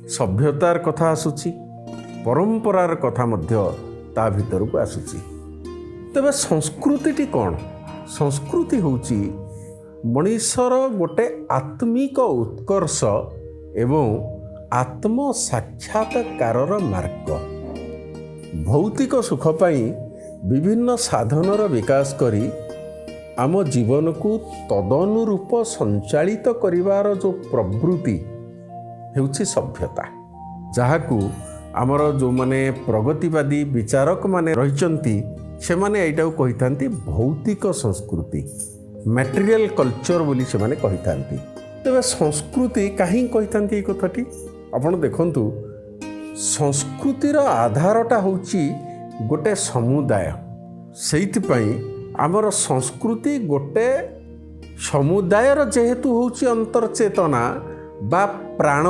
सभ्यतार कथा आसुची परंपरार कथा मध्य ता भीतर को आसुची। तेबे संस्कृति कौन? संस्कृति होची मनुष्यर गोटे आत्मिक उत्कर्ष एवं आत्म साक्षात्कार मार्ग। भौतिक सुख पाई विभिन्न साधनर विकास करी आम जीवन को तदनुरूप संचालित करिवार जो प्रवृत्ति हेउछि सभ्यता, जहाकू आमर जो माने प्रगतिवादी विचारक माने रहिचंती से माने एटा कहिथांती भौतिक संस्कृति, मटेरियल कल्चर बोली से माने कहिथांती। तेबे संस्कृति काहे कहिथांती ए कथाटी आपण देखंतु। संस्कृतिर आधारटा होची गोटे समुदाय। सेइथिपई आमर संस्कृति गोटे समुदायर जेहेतु होची अंतर्चेतना बा प्राण